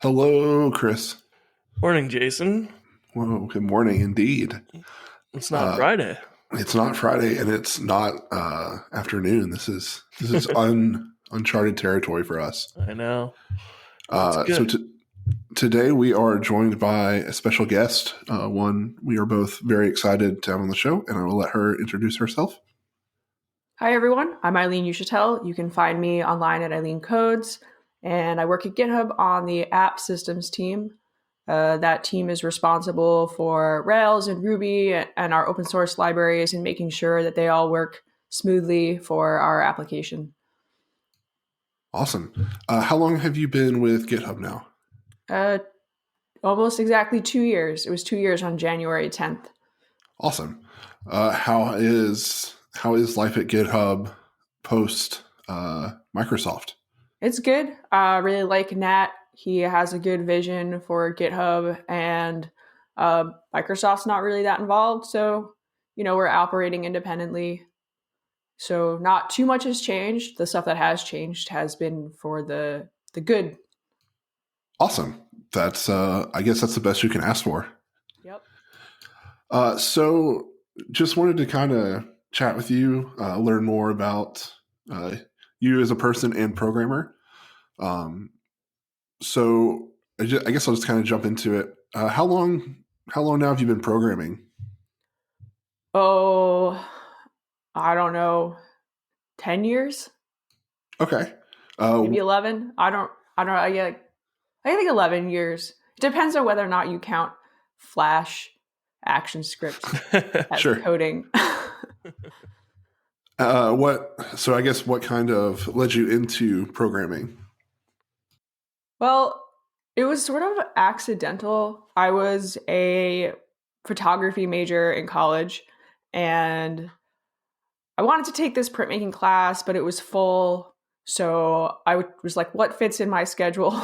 Hello, Chris. Morning, Jason. Well, good morning indeed. It's not Uh, Friday. it's not Friday and it's not afternoon. This is uncharted territory for us. I know. It's Uh, so good. t- Today we are joined by a special guest, one we are both very excited to have on the show, and I will let her introduce herself. Hi, everyone. I'm Eileen Uchitelle. You can find me online at Eileen Codes, and I work at GitHub on the app systems team. That team is responsible for Rails and Ruby and our open source libraries and making sure that they all work smoothly for our application. Awesome. How long have you been with GitHub now? Uh, Almost exactly 2 years. It was 2 years on January 10th. Awesome. How is life at GitHub post Microsoft? It's good. I really like Nat. He has a good vision for GitHub, and Microsoft's not really that involved. So, we're operating independently. So, not too much has changed. The stuff that has changed has been for the good. Awesome. That's I guess that's the best you can ask for. Yep. So just wanted to kind of chat with you, learn more about you as a person and programmer. Um, I guess I'll just kind of jump into it. How long now have you been programming? Oh, I don't know, 10 years, Okay. maybe 11. I don't know. I think 11 years. It depends on whether or not you count Flash action scripts as Sure. coding. So I guess what kind of led you into programming? Well, it was sort of accidental. I was a photography major in college, and I wanted to take this printmaking class, but it was full. So was like, what fits in my schedule?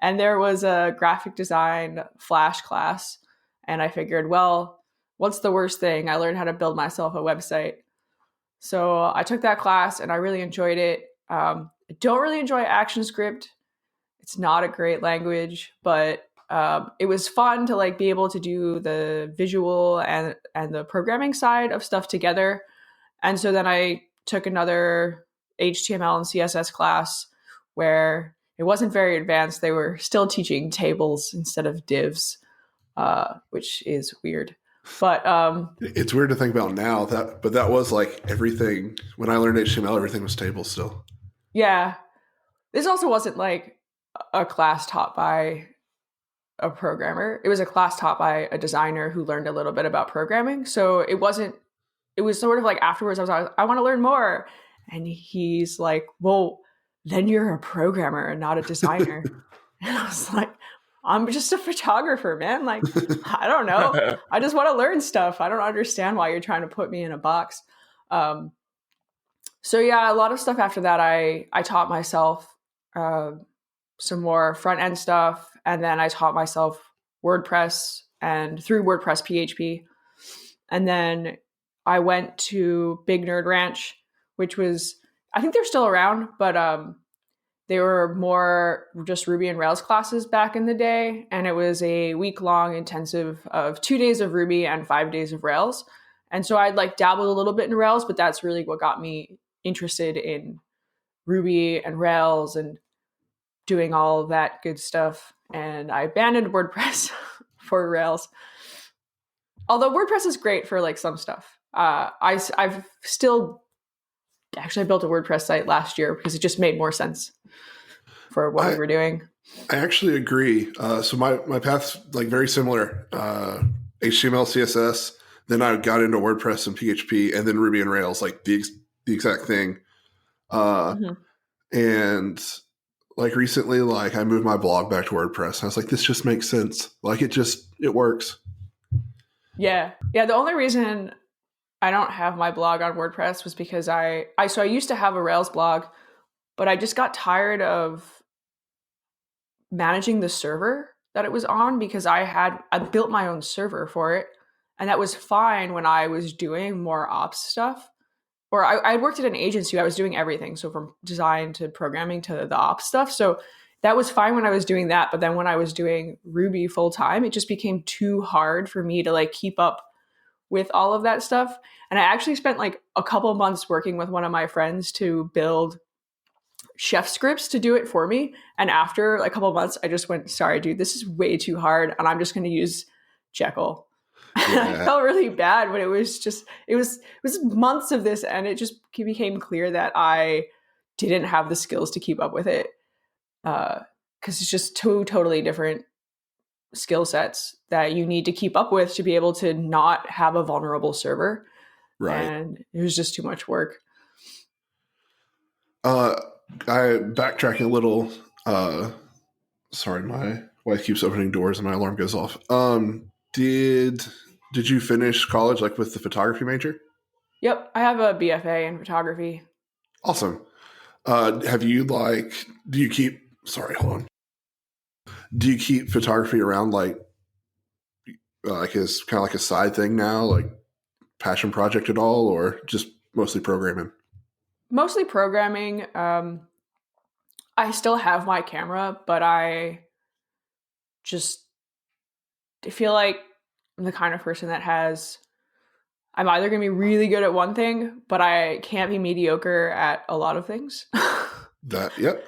And there was a graphic design Flash class. And I figured, well, what's the worst thing? I learned how to build myself a website. So I took that class and I really enjoyed it. I don't really enjoy ActionScript. It's not a great language, but it was fun to like be able to do the visual and the programming side of stuff together. And so then I took another HTML and CSS class where it wasn't very advanced. They were still teaching tables instead of divs, which is weird. But It's weird to think about now but that was like everything. When I learned HTML, everything was tables still. yeah, this also wasn't like a class taught by a programmer. It was a class taught by a designer who learned a little bit about programming. So it was sort of like afterwards I was like, I want to learn more. And he's like, well, then you're a programmer and not a designer. And I was like, I'm just a photographer, man. Like, I don't know. I just want to learn stuff. I don't understand why you're trying to put me in a box. So yeah, a lot of stuff after that, I taught myself some more front end stuff, and then I taught myself WordPress and through WordPress PHP, and then I went to Big Nerd Ranch, which was, I think they're still around, but they were more just Ruby and Rails classes back in the day, and it was a week-long intensive of 2 days of Ruby and 5 days of Rails. And so I'd like dabbled a little bit in Rails, but that's really what got me interested in Ruby and Rails and doing all of that good stuff. And I abandoned WordPress for Rails. Although WordPress is great for like some stuff. I've still actually built a WordPress site last year because it just made more sense for what we were doing. I actually agree. So my path's like very similar. HTML, CSS. Then I got into WordPress and PHP, and then Ruby and Rails, like the exact thing. And like recently, like I moved my blog back to WordPress. And I was like, this just makes sense. Like it works. Yeah. The only reason I don't have my blog on WordPress was because I used to have a Rails blog, but I just got tired of managing the server that it was on because I built my own server for it, and that was fine when I was doing more ops stuff. Or I worked at an agency. I was doing everything, so from design to programming to the ops stuff. So that was fine when I was doing that. But then when I was doing Ruby full time, it just became too hard for me to like keep up with all of that stuff. And I actually spent like a couple months working with one of my friends to build chef scripts to do it for me. And after a couple of months, I just went, sorry, dude, this is way too hard. And I'm just going to use Jekyll. I felt really bad, but it was months of this. And it just became clear that I didn't have the skills to keep up with it. Because it's just two totally different skill sets that you need to keep up with to be able to not have a vulnerable server. Right. And it was just too much work. I backtracking a little. Sorry, my wife keeps opening doors and my alarm goes off. Did you finish college like with the photography major? Yep, I have a BFA in photography. Awesome. Have you like? Do you keep? Sorry, hold on. Do you keep photography around like as kind of like a side thing now, like passion project at all, or just mostly programming? Mostly programming. I still have my camera, but I just feel like I'm the kind of person that I'm either going to be really good at one thing, but I can't be mediocre at a lot of things. Yep.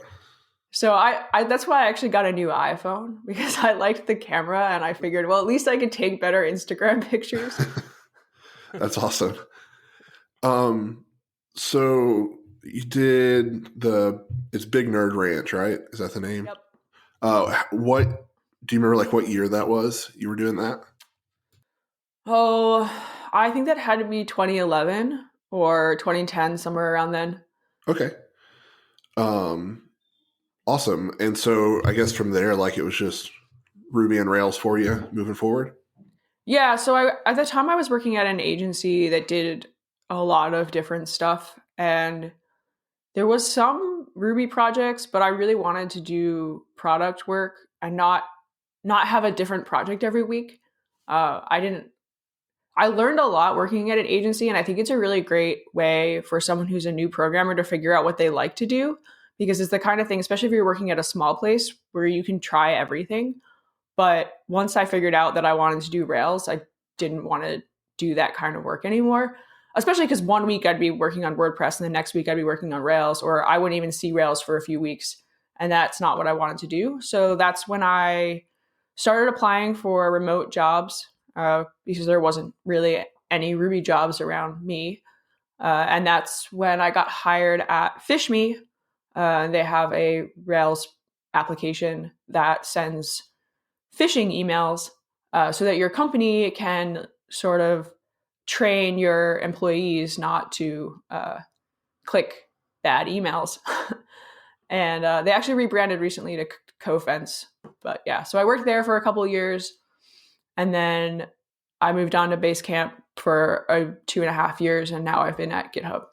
So I that's why I actually got a new iPhone, because I liked the camera and I figured, well, at least I could take better Instagram pictures. That's awesome. So you did it's Big Nerd Ranch, right? Is that the name? Yep. What do you remember? Like what year that was? You were doing that? Oh, I think that had to be 2011 or 2010, somewhere around then. Okay. Awesome. And so I guess from there, like it was just Ruby and Rails for you moving forward. Yeah. So at the time I was working at an agency that did a lot of different stuff, and there was some Ruby projects, but I really wanted to do product work and not have a different project every week. I learned a lot working at an agency, and I think it's a really great way for someone who's a new programmer to figure out what they like to do, because it's the kind of thing, especially if you're working at a small place, where you can try everything. But once I figured out that I wanted to do Rails, I didn't want to do that kind of work anymore, especially because one week I'd be working on WordPress and the next week I'd be working on Rails, or I wouldn't even see Rails for a few weeks. And that's not what I wanted to do. So that's when I started applying for remote jobs, because there wasn't really any Ruby jobs around me. And that's when I got hired at FishMe. They have a Rails application that sends phishing emails so that your company can sort of train your employees not to click bad emails. And they actually rebranded recently to CoFence. But yeah, so I worked there for a couple of years, and then I moved on to Basecamp for 2.5 years, and now I've been at GitHub.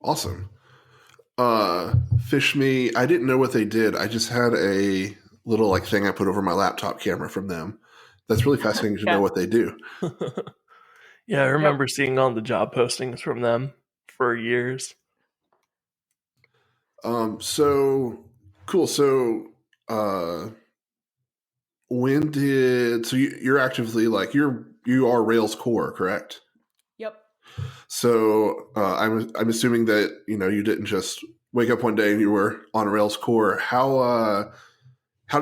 Awesome. FishMe, I didn't know what they did. I just had a little like thing I put over my laptop camera from them. That's really fascinating to know what they do. Yeah, I remember seeing all the job postings from them for years. So cool. So you're actively like you are Rails core, correct? Yep. So I'm assuming that you didn't just wake up one day and you were on Rails core. How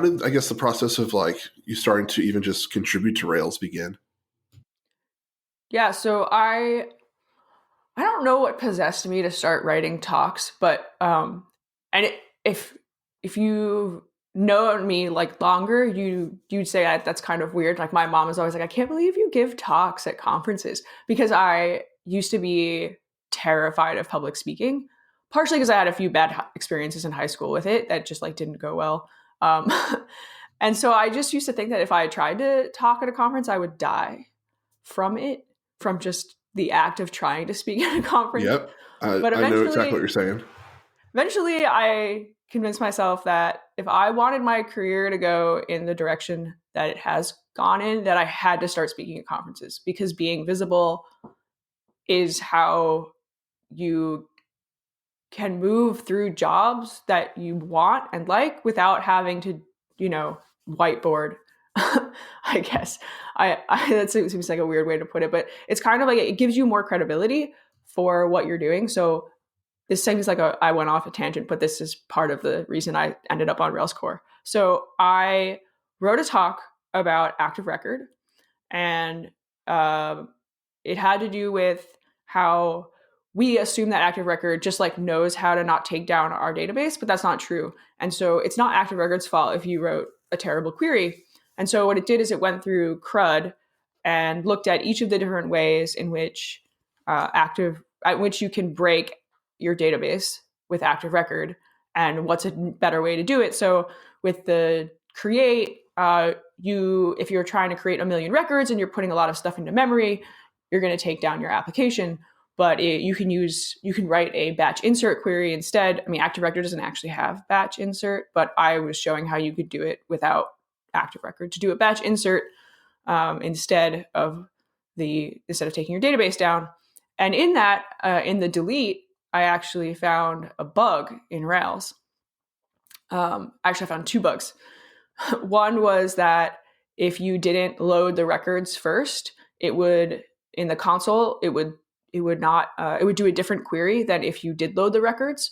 did, I guess, the process of like you starting to even just contribute to Rails begin? Yeah, so I don't know what possessed me to start writing talks, but if you know me like longer, you'd say that's kind of weird. Like my mom is always like, I can't believe you give talks at conferences, because I used to be terrified of public speaking, partially because I had a few bad experiences in high school with it that just like didn't go well. And so I just used to think that if I tried to talk at a conference, I would die from it, from just the act of trying to speak at a conference. Yep. But I know exactly what you're saying. Eventually, I convinced myself that if I wanted my career to go in the direction that it has gone in, that I had to start speaking at conferences, because being visible is how you can move through jobs that you want and like without having to, whiteboard. I guess that seems like a weird way to put it, but it's kind of like it gives you more credibility for what you're doing. So this seems like I went off a tangent, but this is part of the reason I ended up on Rails Core. So I wrote a talk about active record, and it had to do with how we assume that active record just like knows how to not take down our database, but that's not true. And so it's not active record's fault if you wrote a terrible query. And so what it did is it went through CRUD and looked at each of the different ways in which you can break your database with active record and what's a better way to do it. So with the create, if you're trying to create 1 million records and you're putting a lot of stuff into memory, you're going to take down your application. But you can write a batch insert query instead. I mean, active record doesn't actually have batch insert, but I was showing how you could do it without active record to do a batch insert instead of taking your database down. And in that, in the delete, I actually found a bug in Rails. Actually, I found 2 bugs. One was that if you didn't load the records first, it would in the console it would do a different query than if you did load the records.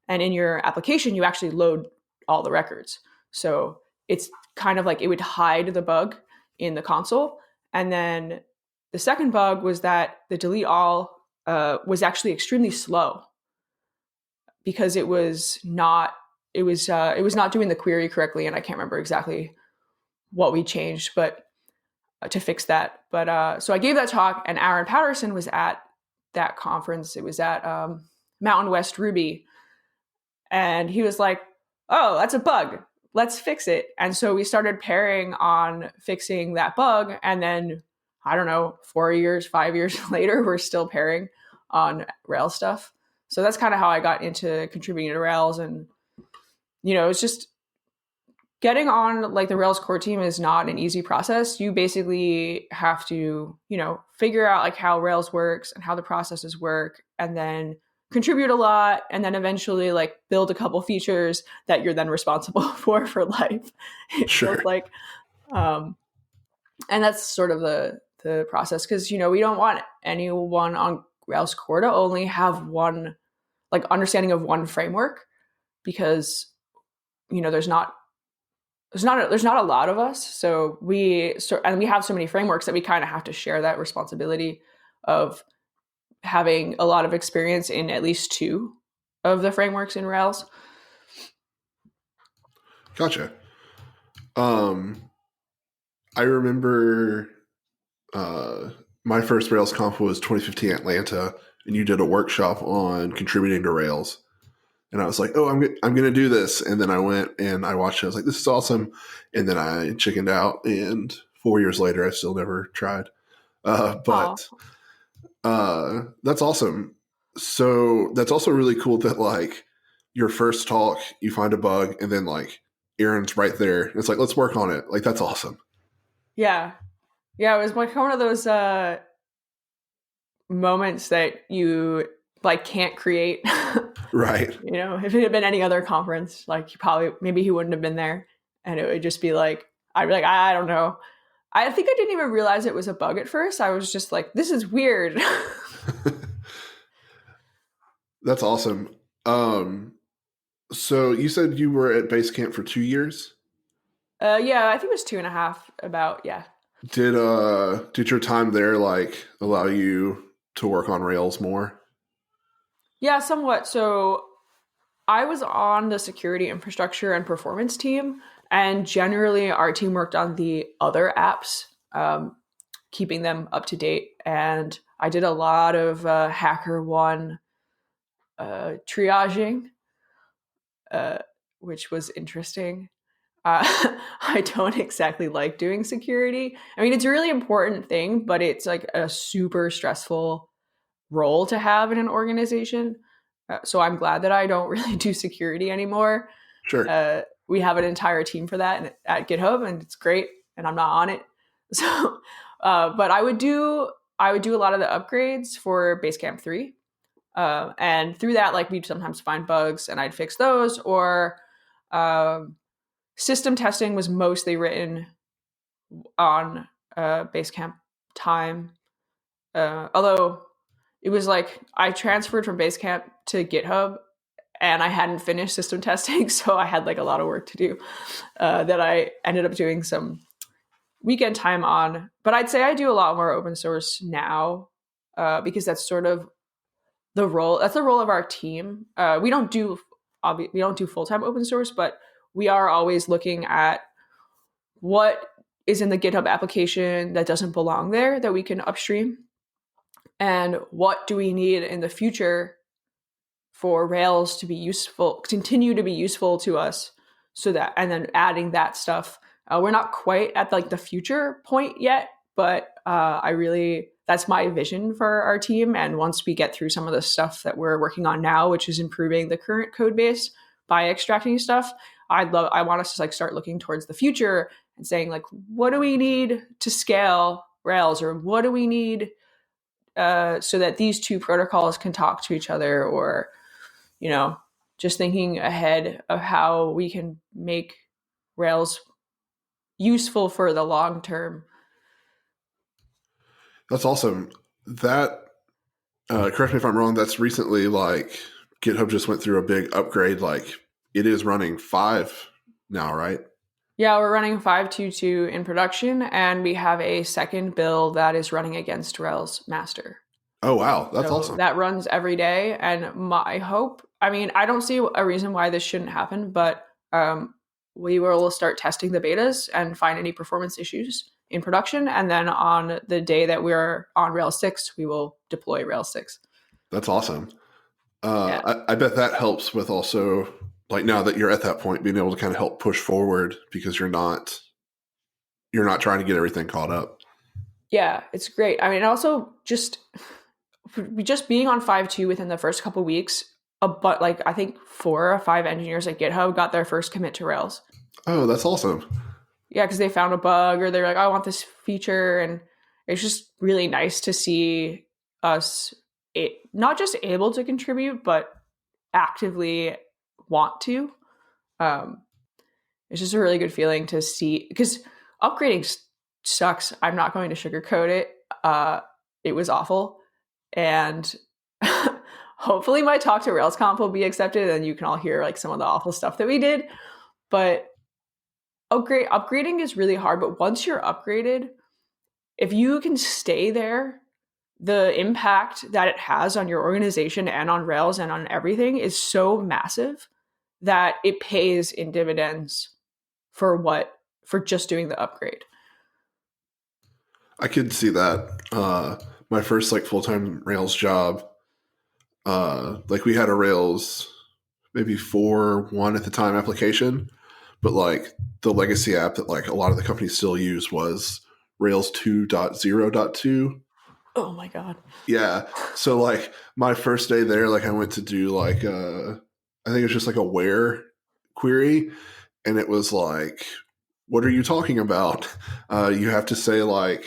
And in your application, you actually load all the records. So it's kind of like it would hide the bug in the console. And then the second bug was that the delete all was actually extremely slow because it was not doing the query correctly. And I can't remember exactly what we changed, but to fix that. But so I gave that talk, and Aaron Patterson was at that conference. It was at Mountain West Ruby. And he was like, oh, that's a bug. Let's fix it. And so we started pairing on fixing that bug. And then, I don't know, 4 years, 5 years later, we're still pairing on Rails stuff. So that's kind of how I got into contributing to Rails. And, it's just getting on like the Rails core team is not an easy process. You basically have to, figure out like how Rails works and how the processes work, and then contribute a lot, and then eventually like build a couple features that you're then responsible for life. It feels like, and that's sort of the process, because we don't want anyone on Rails core to only have one like understanding of one framework, because there's not a lot of us. So we have so many frameworks that we kind of have to share that responsibility of having a lot of experience in at least 2 of the frameworks in Rails. Gotcha. I remember my first Rails conf was 2015 Atlanta, and you did a workshop on contributing to Rails. And I was like, oh, I'm going to do this. And then I went and I watched it. I was like, this is awesome. And then I chickened out. And 4 years later, I still never tried. But that's awesome. So that's also really cool that like your first talk, you find a bug, and then like Aaron's right there. It's like, let's work on it. Like, that's awesome. Yeah. Yeah. It was like one of those moments that you like can't create. Right. If it had been any other conference, like maybe he wouldn't have been there, and it would just be like, I'd be like, I don't know. I think I didn't even realize it was a bug at first. I was just like, this is weird. That's awesome. So you said you were at Basecamp for 2 years? Yeah, I think it was 2.5 about, yeah. Did your time there like allow you to work on Rails more? Yeah, somewhat. So I was on the security infrastructure and performance team, and generally our team worked on the other apps, keeping them up to date. And I did a lot of HackerOne triaging, which was interesting. I don't exactly like doing security. I mean, it's a really important thing, but it's like a super stressful role to have in an organization. So I'm glad that I don't really do security anymore. Sure. We have an entire team for that at GitHub, and it's great, and I'm not on it. So, but I would do a lot of the upgrades for Basecamp 3. And through that, like we'd sometimes find bugs and I'd fix those, or system testing was mostly written on Basecamp time. Although it was like I transferred from Basecamp to GitHub and I hadn't finished system testing, so I had like a lot of work to do that I ended up doing some weekend time on. But I'd say I do a lot more open source now because that's sort of the role. That's the role of our team. We don't do full-time open source, but we are always looking at what is in the GitHub application that doesn't belong there that we can upstream, and what do we need in the future for Rails to be useful, continue to be useful to us, so that, and then adding that stuff. We're not quite at like the future point yet, but that's my vision for our team. And once we get through some of the stuff that we're working on now, which is improving the current code base by extracting stuff, I want us to like start looking towards the future and saying like, what do we need to scale Rails, or what do we need so that these two protocols can talk to each other, or, you know, just thinking ahead of how we can make Rails useful for the long term. That's awesome. That, correct me if I'm wrong, that's recently like GitHub just went through a big upgrade. Like it is running 5 now, right? Yeah, we're running 5.2.2 in production, and we have a second build that is running against Rails master. Oh, wow. That's awesome. That runs every day. And my hope, I mean, I don't see a reason why this shouldn't happen, but we will start testing the betas and find any performance issues in production. And then on the day that we're on Rails 6, we will deploy Rails 6. That's awesome. I bet that helps with also, like, now that you're at that point, being able to kind of help push forward, because you're not trying to get everything caught up. Yeah, it's great. I mean, also just being on 5.2 within the first couple of weeks, but like I think 4 or 5 engineers at GitHub got their first commit to Rails. Oh, that's awesome. Yeah, because they found a bug, or they're like, I want this feature. And it's just really nice to see us not just able to contribute, but actively want to. It's just a really good feeling to see, because upgrading sucks. I'm not going to sugarcoat it. It was awful. And hopefully my talk to RailsConf will be accepted, and you can all hear like some of the awful stuff that we did. But upgrading is really hard. But once you're upgraded, if you can stay there, the impact that it has on your organization and on Rails and on everything is so massive that it pays in dividends for just doing the upgrade. I could see that. My first like full-time Rails job, like we had a Rails maybe 4.1 at the time application, but like the legacy app that like a lot of the companies still use was Rails 2.0.2. Oh my God. Yeah. So like my first day there, like I went to do like I think it was just like a where query, and it was like, what are you talking about? You have to say like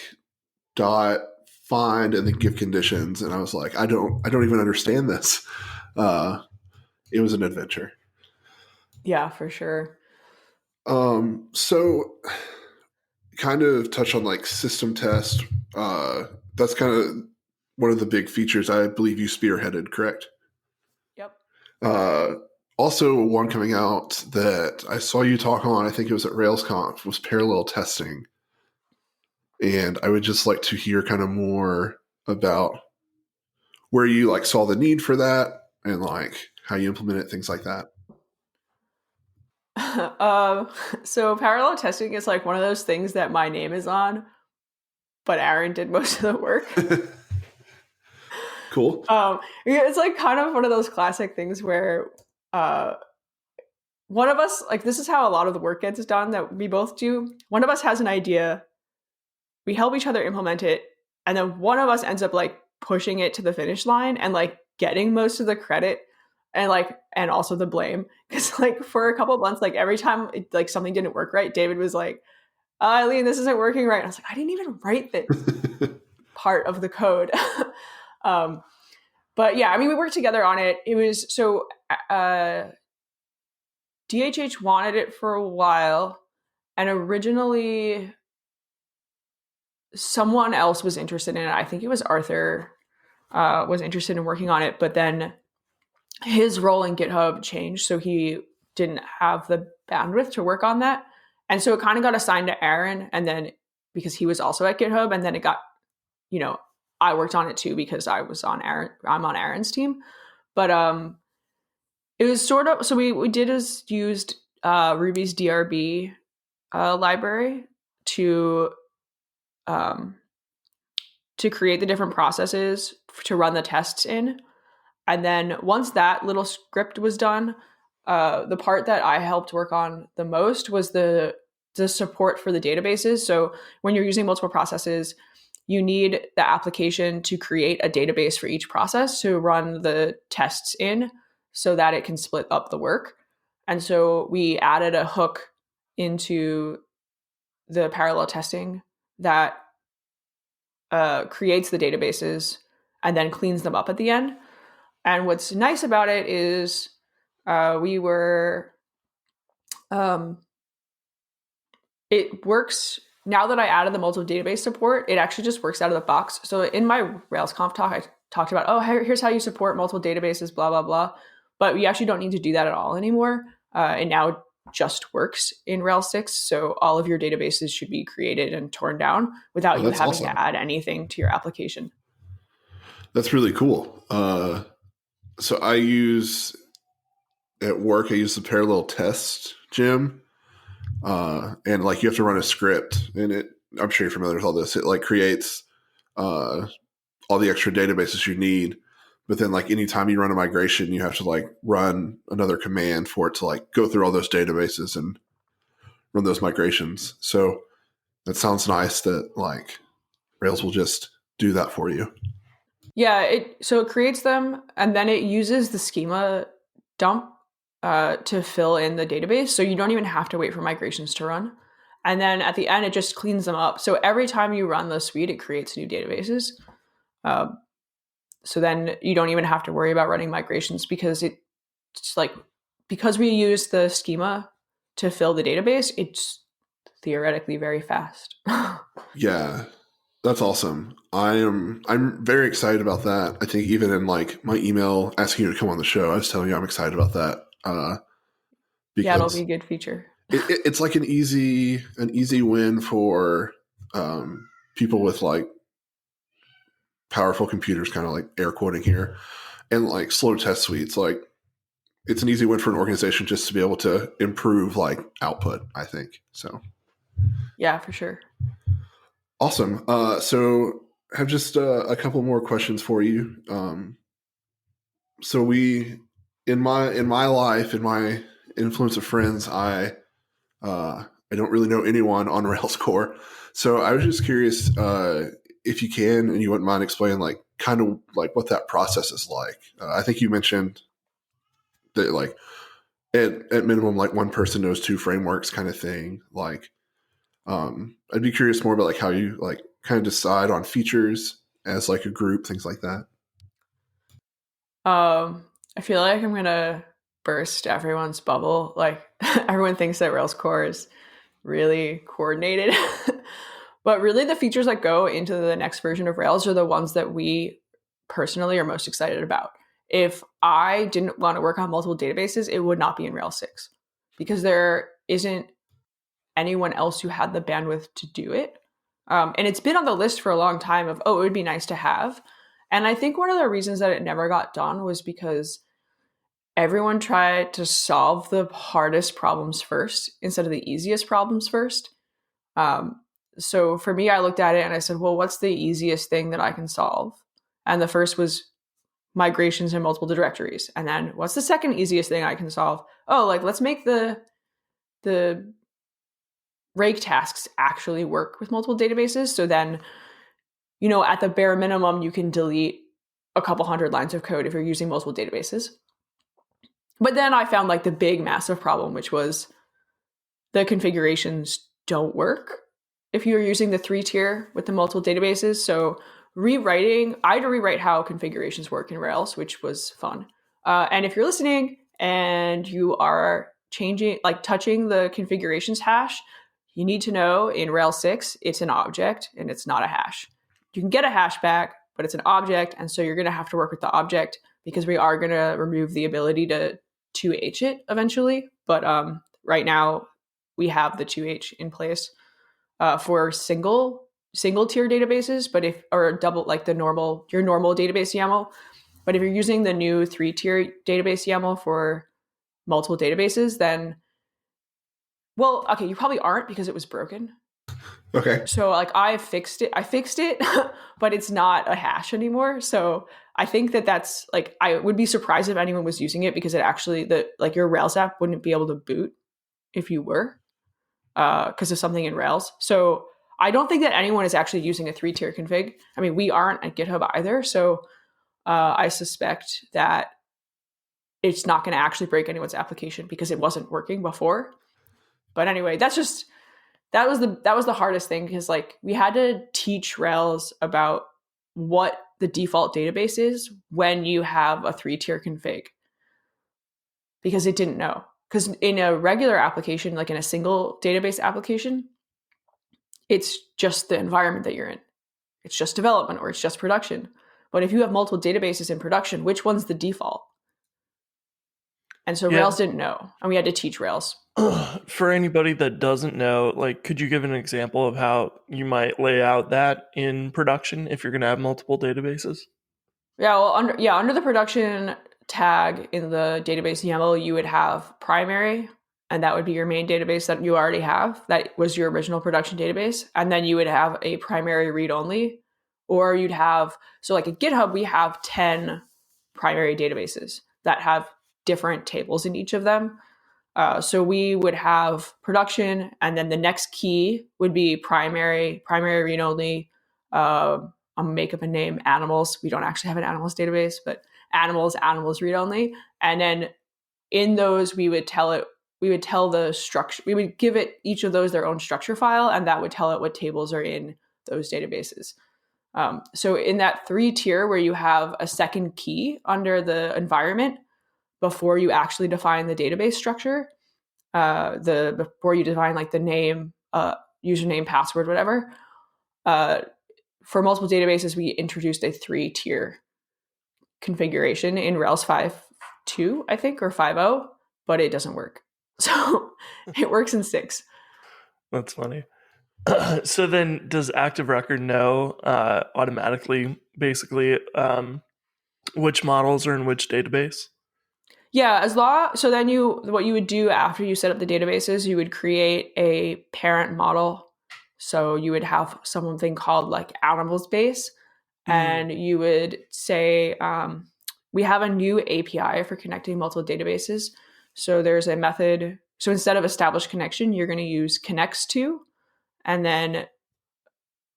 dot find and then give conditions, and I was like, I don't even understand this. It was an adventure. Yeah, for sure. So kind of touch on like system test. That's kind of one of the big features I believe you spearheaded, correct? Yep. Also, one coming out that I saw you talk on, I think it was at RailsConf, was parallel testing. And I would just like to hear kind of more about where you like saw the need for that, and like how you implemented things like that. So parallel testing is like one of those things that my name is on, but Aaron did most of the work. Cool. It's like kind of one of those classic things where one of us, like, this is how a lot of the work gets done that we both do. One of us has an idea, we help each other implement it, and then one of us ends up like pushing it to the finish line and like getting most of the credit and also the blame. Because like for a couple of months, like every time like something didn't work right, David was like, Eileen, this isn't working right. And I was like, I didn't even write this part of the code. But yeah, I mean, we worked together on it. It was so DHH wanted it for a while, and originally someone else was interested in it. I think it was Arthur was interested in working on it, but then his role in GitHub changed, so he didn't have the bandwidth to work on that. And so it kind of got assigned to Aaron, and then because he was also at GitHub, and then it got, I worked on it too because I'm on Aaron's team. But it was sort of, so we did is used Ruby's DRB library to create the different processes to run the tests in. And then once that little script was done, the part that I helped work on the most was the support for the databases. So when you're using multiple processes, you need the application to create a database for each process to run the tests in so that it can split up the work. And so we added a hook into the parallel testing that creates the databases and then cleans them up at the end. And what's nice about it is it works. Now that I added the multiple database support, it actually just works out of the box. So in my RailsConf talk, I talked about, here's how you support multiple databases, blah, blah, blah. But we actually don't need to do that at all anymore. It now just works in Rails 6. So all of your databases should be created and torn down without you having to add anything to your application. That's really cool. So I use the parallel test gem. And like you have to run a script, and I'm sure you're familiar with all this. It like creates all the extra databases you need, but then like anytime you run a migration, you have to like run another command for it to like go through all those databases and run those migrations. So that sounds nice that like Rails will just do that for you. Yeah, so it creates them, and then it uses the schema dump to fill in the database. So you don't even have to wait for migrations to run. And then at the end, it just cleans them up. So every time you run the suite, it creates new databases. So then you don't even have to worry about running migrations because because we use the schema to fill the database, it's theoretically very fast. Yeah, that's awesome. I'm very excited about that. I think even in like my email asking you to come on the show, I was telling you I'm excited about that. Yeah, it'll be a good feature. It's like an easy win for people with like powerful computers, kind of like air quoting here, and like slow test suites. Like it's an easy win for an organization just to be able to improve like output, I think. So yeah, for sure. Awesome. So I have just a couple more questions for you. So in my life, in my influence of friends, I don't really know anyone on Rails core. So I was just curious if you can, and you wouldn't mind explaining like kind of like what that process is like. I think you mentioned that like at minimum, like one person knows two frameworks kind of thing. Like, I'd be curious more about like how you like kind of decide on features as like a group, things like that. I feel like I'm gonna burst everyone's bubble. Like everyone thinks that Rails core is really coordinated, but really the features that go into the next version of Rails are the ones that we personally are most excited about. If I didn't want to work on multiple databases, it would not be in Rails 6 because there isn't anyone else who had the bandwidth to do it. And it's been on the list for a long time of, it would be nice to have. And I think one of the reasons that it never got done was because everyone tried to solve the hardest problems first instead of the easiest problems first. So for me, I looked at it and I said, well, what's the easiest thing that I can solve? And the first was migrations in multiple directories. And then what's the second easiest thing I can solve? Let's make the rake tasks actually work with multiple databases. So then, at the bare minimum, you can delete a couple hundred lines of code if you're using multiple databases. But then I found like the big massive problem, which was the configurations don't work if you're using the 3-tier with the multiple databases. So I had to rewrite how configurations work in Rails, which was fun. And if you're listening and you are touching the configurations hash, you need to know in Rails 6, it's an object and it's not a hash. You can get a hash back, but it's an object. And so you're going to have to work with the object because we are going to remove the ability to 2H it eventually. But right now we have the 2H in place for single tier databases, but or double, like your normal database YAML. But if you're using the new 3-tier database YAML for multiple databases, then, well, okay, you probably aren't because it was broken. Okay. So like I fixed it, but it's not a hash anymore. So I think that's like, I would be surprised if anyone was using it because it actually, your Rails app wouldn't be able to boot if you were, because of something in Rails. So I don't think that anyone is actually using a 3-tier config. I mean, we aren't at GitHub either. So I suspect that it's not going to actually break anyone's application because it wasn't working before. But anyway, that was the hardest thing because like we had to teach Rails about what the default database is when you have a 3-tier config because it didn't know. Because in a regular application, like in a single database application, it's just the environment that you're in. It's just development or it's just production. But if you have multiple databases in production, which one's the default? And so Rails didn't know, and we had to teach Rails. For anybody that doesn't know, like, could you give an example of how you might lay out that in production if you're going to have multiple databases? Yeah, well, under the production tag in the database YAML, you would have primary, and that would be your main database that you already have. That was your original production database. And then you would have a primary read-only, or you'd have, so like at GitHub, we have 10 primary databases that have different tables in each of them. So we would have production, and then the next key would be primary read-only. I'll make up a name, animals. We don't actually have an animals database, but animals read-only. And then in those, we would tell the structure, we would give it each of those their own structure file, and that would tell it what tables are in those databases. So in that 3-tier where you have a second key under the environment, before you actually define the database structure, before you define like the name, username, password, whatever, for multiple databases, we introduced a 3-tier configuration in Rails 5.2, I think, or 5.0, but it doesn't work. So it works in 6. That's funny. So then does Active Record know automatically, basically, which models are in which database? Yeah, so then what you would do after you set up the databases, you would create a parent model. So you would have something called like animals base, and you would say, we have a new API for connecting multiple databases. So there's a method. So instead of establish connection, you're going to use connects to, and then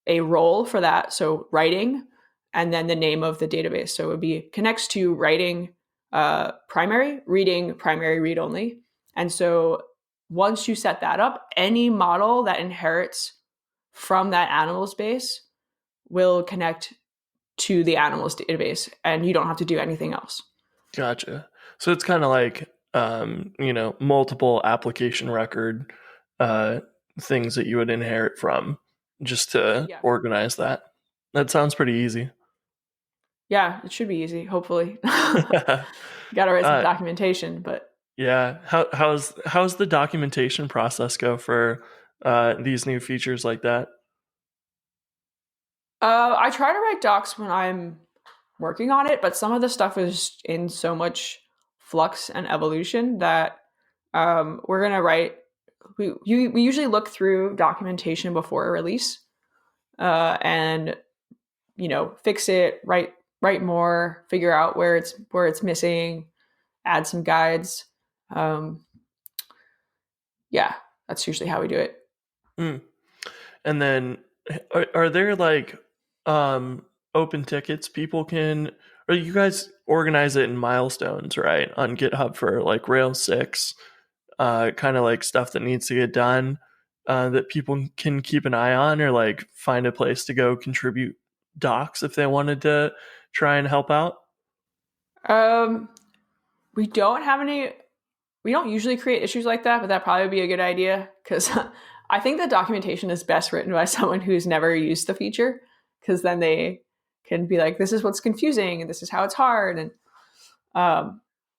a role for that. So writing, and then the name of the database. So it would be connects to writing primary, reading primary read only. And so once you set that up, any model that inherits from that animals base will connect to the animals database, and you don't have to do anything else. Gotcha. So it's kind of like, multiple application record things that you would inherit from just to organize that. That sounds pretty easy. Yeah, it should be easy, hopefully. Got to write some documentation, but yeah. How's the documentation process go for these new features like that? I try to write docs when I'm working on it, but some of the stuff is in so much flux and evolution that we're gonna write. We usually look through documentation before a release, and fix it, write more, figure out where it's missing, add some guides. Yeah, that's usually how we do it. And then are there like open tickets people can, or you guys organize it in milestones, right, on GitHub for like Rails 6, kind of like stuff that needs to get done, that people can keep an eye on or like find a place to go contribute docs if they wanted to try and help out? We don't have any. We don't usually create issues like that, but that probably would be a good idea because I think the documentation is best written by someone who's never used the feature, because then they can be like, "This is what's confusing, and this is how it's hard." And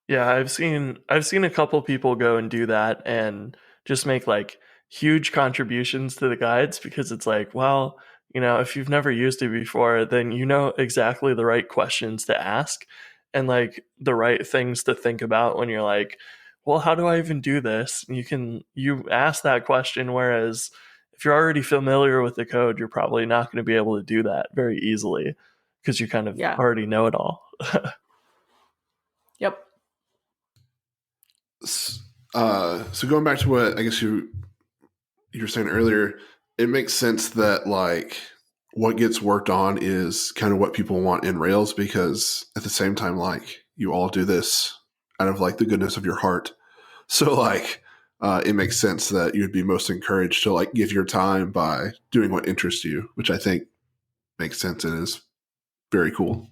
yeah, I've seen a couple people go and do that and just make like huge contributions to the guides, because it's like, well, if you've never used it before, then you know exactly the right questions to ask and like the right things to think about when you're like, well, how do I even do this? You ask that question, whereas if you're already familiar with the code, you're probably not going to be able to do that very easily because you kind of already know it all. Yep. So going back to what I guess you were saying earlier, it makes sense that like what gets worked on is kind of what people want in Rails, because at the same time, like you all do this out of like the goodness of your heart. So like it makes sense that you'd be most encouraged to like give your time by doing what interests you, which I think makes sense and is very cool.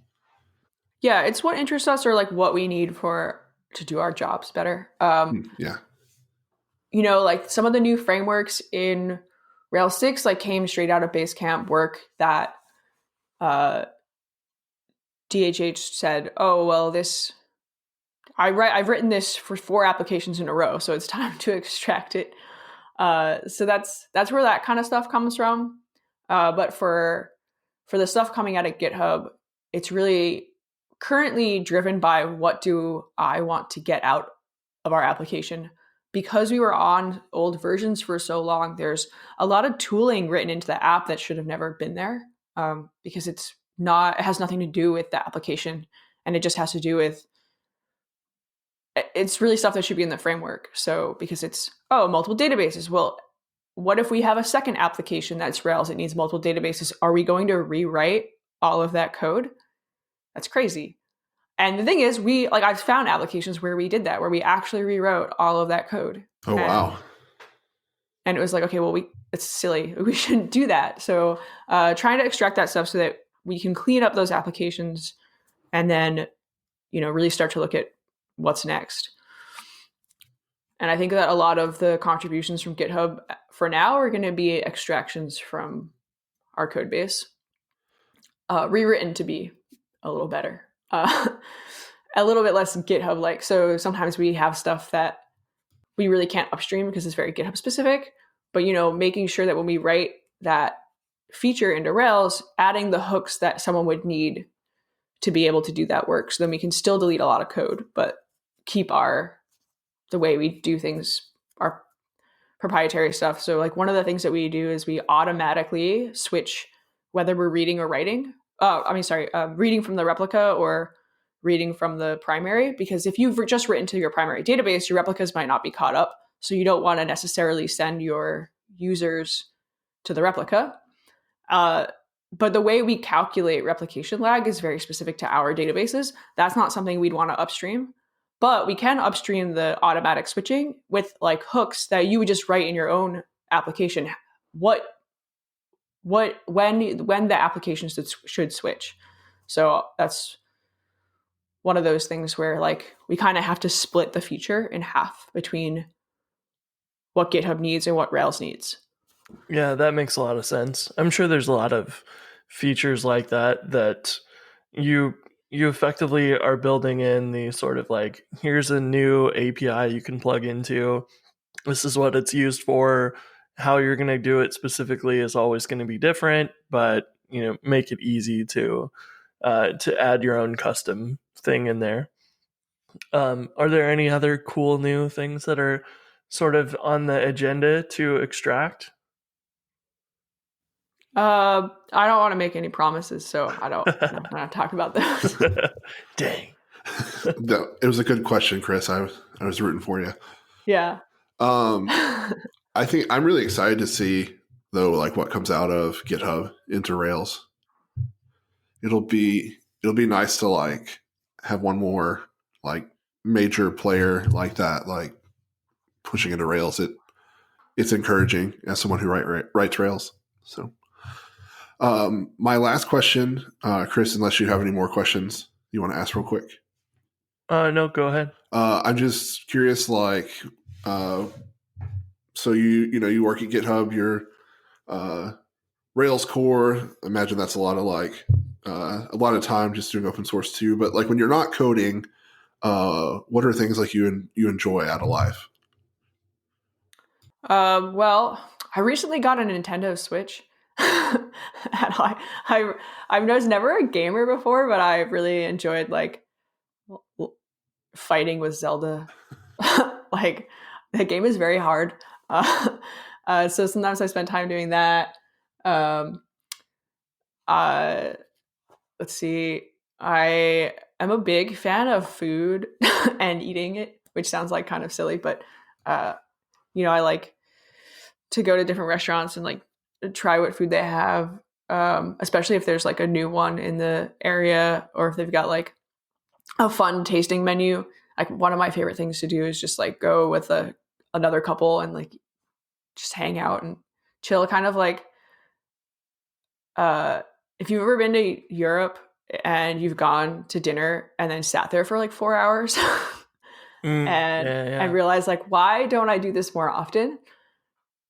Yeah, it's what interests us, or like what we need to do our jobs better. Yeah. Like some of the new frameworks in Rails 6 like came straight out of Basecamp work that DHH said, "Oh, well, I've written this for 4 applications in a row, so it's time to extract it." So that's where that kind of stuff comes from. But for the stuff coming out of GitHub, it's really currently driven by what do I want to get out of our application. Because we were on old versions for so long, there's a lot of tooling written into the app that should have never been there, because it has nothing to do with the application, and it just has to do with, it's really stuff that should be in the framework. So because it's, multiple databases. Well, what if we have a second application that's Rails, it needs multiple databases? Are we going to rewrite all of that code? That's crazy. And the thing is, I've found applications where we did that, where we actually rewrote all of that code. Oh, wow. And it was like, okay, well, it's silly. We shouldn't do that. So trying to extract that stuff so that we can clean up those applications and then, really start to look at what's next. And I think that a lot of the contributions from GitHub for now are going to be extractions from our code base, rewritten to be a little better. A little bit less GitHub-like. So sometimes we have stuff that we really can't upstream because it's very GitHub specific. But, making sure that when we write that feature into Rails, adding the hooks that someone would need to be able to do that work. So then we can still delete a lot of code, but keep the way we do things, our proprietary stuff. So like one of the things that we do is we automatically switch whether we're reading or writing. Reading from the replica or reading from the primary, because if you've just written to your primary database, your replicas might not be caught up. So you don't want to necessarily send your users to the replica. But the way we calculate replication lag is very specific to our databases. That's not something we'd want to upstream, but we can upstream the automatic switching with like hooks that you would just write in your own application. When the application should switch. So that's one of those things where like we kind of have to split the feature in half between what GitHub needs and what Rails needs. Yeah, that makes a lot of sense. I'm sure there's a lot of features like that you effectively are building in the sort of like, here's a new API you can plug into. This is what it's used for. How you're going to do it specifically is always going to be different, but make it easy to add your own custom thing in there. Are there any other cool new things that are sort of on the agenda to extract? I don't want to make any promises, so I don't want to talk about those. Dang. It was a good question, Chris. I was rooting for you. Yeah. I think I'm really excited to see though, like what comes out of GitHub into Rails. It'll be nice to like have one more like major player like that, like pushing into Rails. It's encouraging as someone who writes Rails. So, My last question, Chris, unless you have any more questions you want to ask real quick. No, go ahead. I'm just curious, like, so you work at GitHub, you're Rails core. Imagine that's a lot of time just doing open source too. But like when you're not coding, what are things like you enjoy out of life? Well, I recently got a Nintendo Switch. And I was never a gamer before, but I really enjoyed like fighting with Zelda. Like the game is very hard. So sometimes I spend time doing that. Um, let's see. I am a big fan of food and eating it, which sounds like kind of silly, but I like to go to different restaurants and like try what food they have, especially if there's like a new one in the area or if they've got like a fun tasting menu. Like one of my favorite things to do is just like go with another couple and like just hang out and chill. Kind of like if you've ever been to Europe and you've gone to dinner and then sat there for like 4 hours and realized like, why don't I do this more often?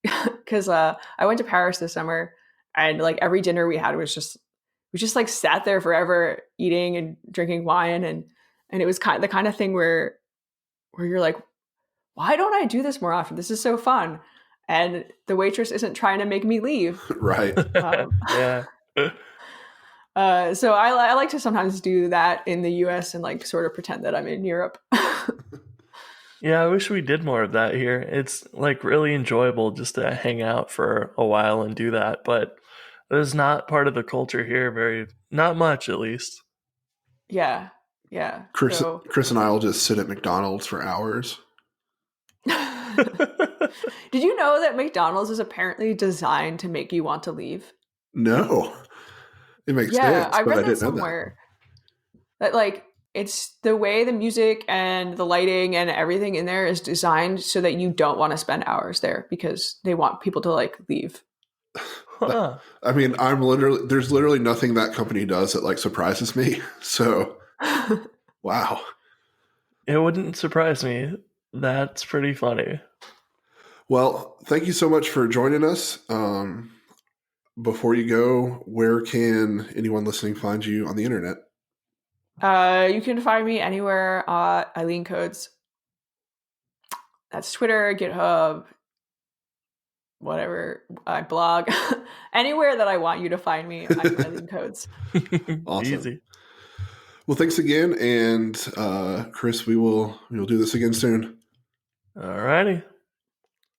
Because I went to Paris this summer and like every dinner we had was we just like sat there forever eating and drinking wine and it was the kind of thing where you're like, why don't I do this more often? This is so fun. And the waitress isn't trying to make me leave. Right. Yeah. So I like to sometimes do that in the US and like sort of pretend that I'm in Europe. Yeah, I wish we did more of that here. It's like really enjoyable just to hang out for a while and do that, but it is not part of the culture here, not much at least. Yeah. Chris and I will just sit at McDonald's for hours. Did you know that McDonald's is apparently designed to make you want to leave? No. It makes sense. Yeah, I read but I that somewhere. That like it's the way the music and the lighting and everything in there is designed so that you don't want to spend hours there because they want people to like leave. Huh. I mean, there's literally nothing that company does that like surprises me. So, wow. It wouldn't surprise me. That's pretty funny. Well, thank you so much for joining us. Before you go, where can anyone listening find you on the internet? You can find me anywhere, Eileen Codes. That's Twitter, GitHub, whatever, I blog. Anywhere that I want you to find me, I'm Eileen Codes. Awesome. Easy. Well, thanks again. And Chris, we will do this again soon. All righty.